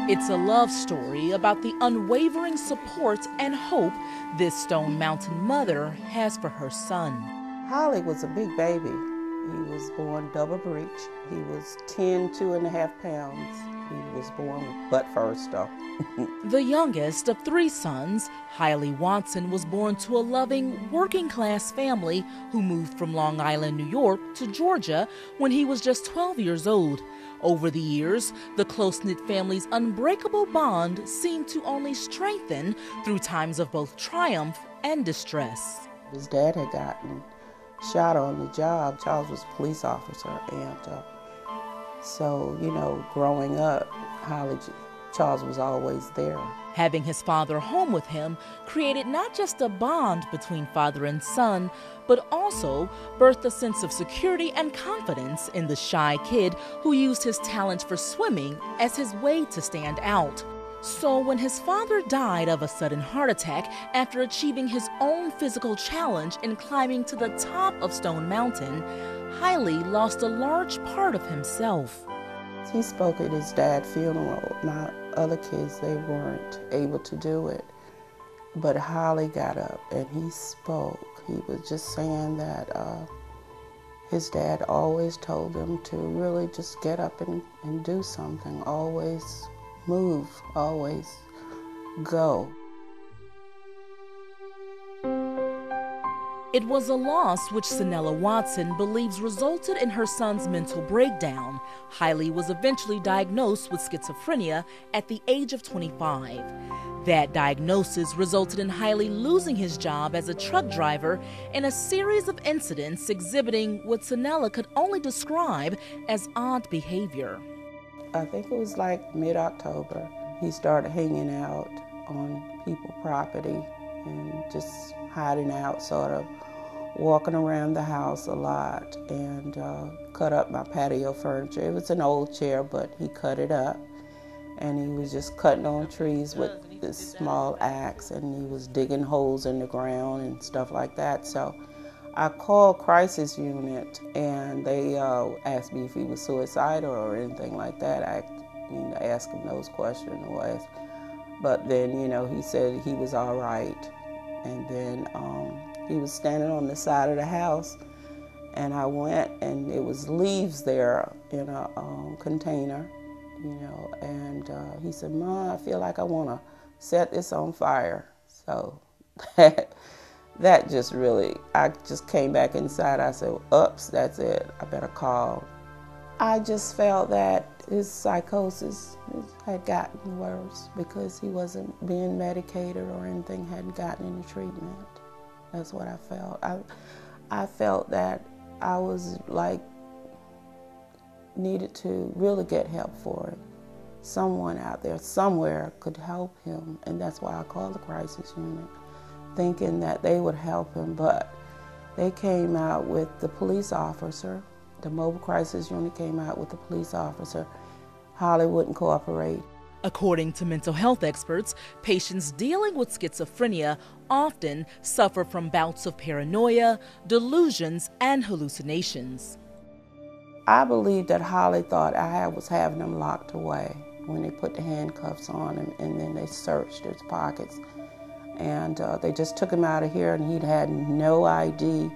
It's a love story about the unwavering support and hope this Stone Mountain mother has for her son. Haile was a big baby. He was born double breech. He was 2.5 pounds. He was born with butt first though. The youngest of 3 sons, Haile Watson was born to a loving, working-class family who moved from Long Island, New York to Georgia when he was just 12 years old. Over the years, the close-knit family's unbreakable bond seemed to only strengthen through times of both triumph and distress. His dad had gotten shot on the job. Charles was a police officer, and so, you know, growing up, Charles was always there. Having his father home with him created not just a bond between father and son, but also birthed a sense of security and confidence in the shy kid who used his talent for swimming as his way to stand out. So when his father died of a sudden heart attack after achieving his own physical challenge in climbing to the top of Stone Mountain, Haile lost a large part of himself. He spoke at his dad's funeral. My other kids, they weren't able to do it. But Haile got up and he spoke. He was just saying that his dad always told him to really just get up and do something, always move, always go. It was a loss which Senella Watson believes resulted in her son's mental breakdown. Haile was eventually diagnosed with schizophrenia at the age of 25. That diagnosis resulted in Haile losing his job as a truck driver in a series of incidents exhibiting what Senella could only describe as odd behavior. I think it was like mid-October. He started hanging out on people's property and just hiding out, sort of walking around the house a lot, and cut up my patio furniture. It was an old chair, but he cut it up, and he was just cutting on trees with this small axe, and he was digging holes in the ground and stuff like that. So I called crisis unit, and they asked me if he was suicidal or anything like that. I asked him those questions, but then, you know, he said he was all right. And then he was standing on the side of the house, and I went, and it was leaves there in a container, you know, and he said, "Ma, I feel like I want to set this on fire." So that just really, I just came back inside. I said, "Oops, that's it. I better call." I just felt that his psychosis had gotten worse because he wasn't being medicated or anything, hadn't gotten any treatment. That's what I felt. I felt that I was like, needed to really get help for it. Someone out there, somewhere could help him, and that's why I called the crisis unit, thinking that they would help him, but they came out with the police officer. The mobile crisis unit came out with the police officer. Haile wouldn't cooperate. According to mental health experts, patients dealing with schizophrenia often suffer from bouts of paranoia, delusions, and hallucinations. I believe that Haile thought I was having him locked away when they put the handcuffs on him, and then they searched his pockets. And they just took him out of here, and he'd had no ID,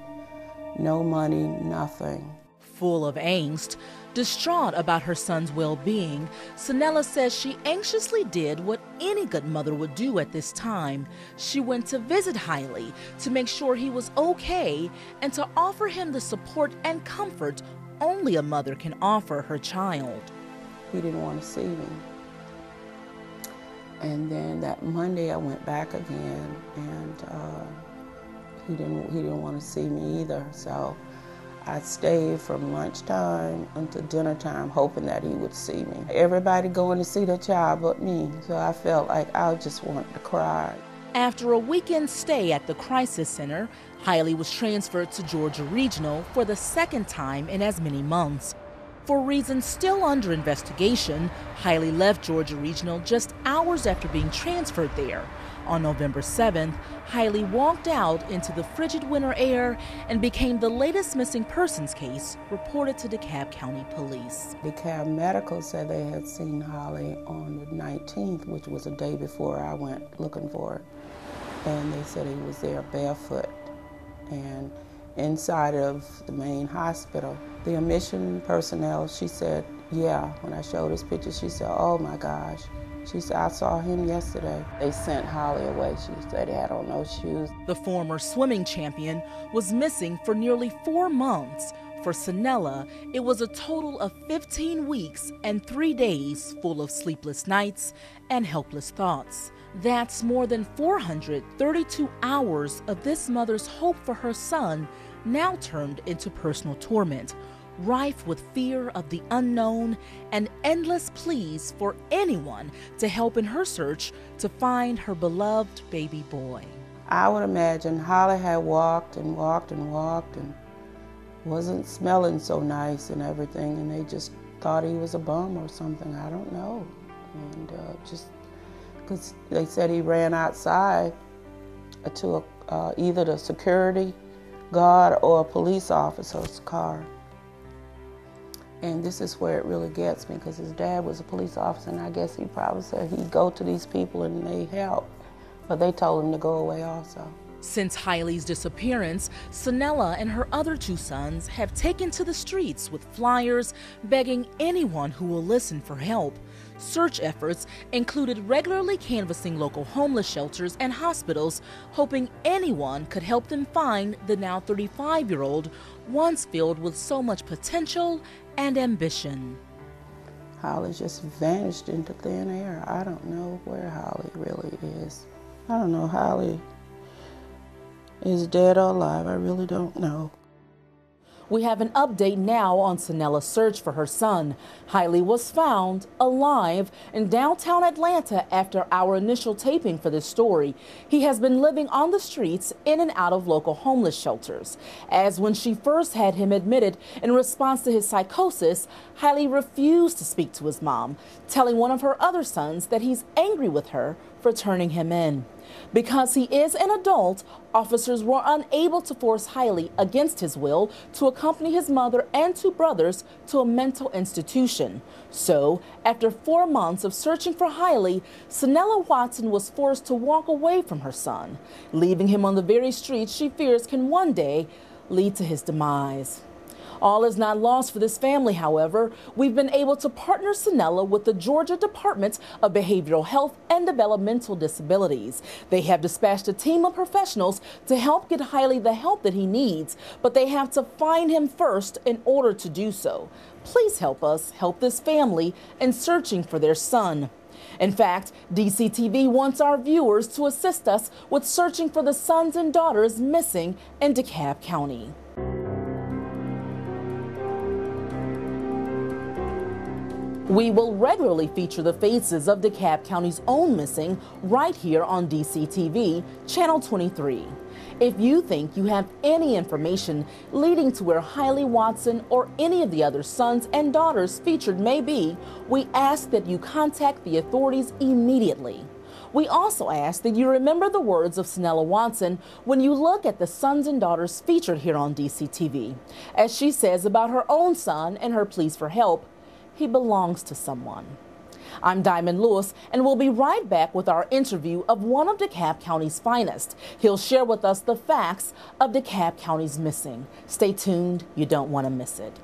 no money, nothing. Full of angst, distraught about her son's well-being, Senella says she anxiously did what any good mother would do at this time. She went to visit Haile to make sure he was okay and to offer him the support and comfort only a mother can offer her child. He didn't want to see me. And then that Monday I went back again, and he didn't want to see me either. So I stayed from lunchtime until dinner time, hoping that he would see me. Everybody going to see their child but me, so I felt like I just wanted to cry. After a weekend stay at the crisis center, Haile was transferred to Georgia Regional for the second time in as many months. For reasons still under investigation, Haile left Georgia Regional just hours after being transferred there. On November 7th, Haile walked out into the frigid winter air and became the latest missing persons case reported to DeKalb County Police. DeKalb Medical said they had seen Haile on the 19th, which was a day before I went looking for it. And they said he was there barefoot and inside of the main hospital. The admission personnel, she said, yeah, when I showed this picture, she said, oh my gosh. She said, I saw him yesterday. They sent Haile away. She said he had on no shoes. The former swimming champion was missing for nearly 4 months. For Senella, it was a total of 15 weeks and 3 days full of sleepless nights and helpless thoughts. That's more than 432 hours of this mother's hope for her son, now turned into personal torment, rife with fear of the unknown and endless pleas for anyone to help in her search to find her beloved baby boy. I would imagine Haile had walked and walked and walked and wasn't smelling so nice and everything, and they just thought he was a bum or something. I don't know. And just because they said he ran outside to either the security guard or a police officer's car. And this is where it really gets me, because his dad was a police officer, and I guess he probably said he'd go to these people and they help. But they told him to go away also. Since Haile's disappearance, Senella and her other 2 sons have taken to the streets with flyers begging anyone who will listen for help. Search efforts included regularly canvassing local homeless shelters and hospitals, hoping anyone could help them find the now 35-year-old, once filled with so much potential and ambition. Haile just vanished into thin air. I don't know where Haile really is. I don't know if Haile is dead or alive. I really don't know. We have an update now on Senella's search for her son. Haile was found alive in downtown Atlanta after our initial taping for this story. He has been living on the streets in and out of local homeless shelters. As when she first had him admitted in response to his psychosis, Haile refused to speak to his mom, telling one of her other sons that he's angry with her for turning him in. Because he is an adult, officers were unable to force Haile against his will to accompany his mother and 2 brothers to a mental institution. So, after 4 months of searching for Haile, Senella Watson was forced to walk away from her son, leaving him on the very streets she fears can one day lead to his demise. All is not lost for this family, however. We've been able to partner Senella with the Georgia Department of Behavioral Health and Developmental Disabilities. They have dispatched a team of professionals to help get Haile the help that he needs, but they have to find him first in order to do so. Please help us help this family in searching for their son. In fact, DCTV wants our viewers to assist us with searching for the sons and daughters missing in DeKalb County. We will regularly feature the faces of DeKalb County's own missing right here on DCTV, Channel 23. If you think you have any information leading to where Haile Watson or any of the other sons and daughters featured may be, we ask that you contact the authorities immediately. We also ask that you remember the words of Senella Watson when you look at the sons and daughters featured here on DCTV. As she says about her own son and her pleas for help, he belongs to someone. I'm Diamond Lewis, and we'll be right back with our interview of one of DeKalb County's finest. He'll share with us the facts of DeKalb County's missing. Stay tuned, you don't want to miss it.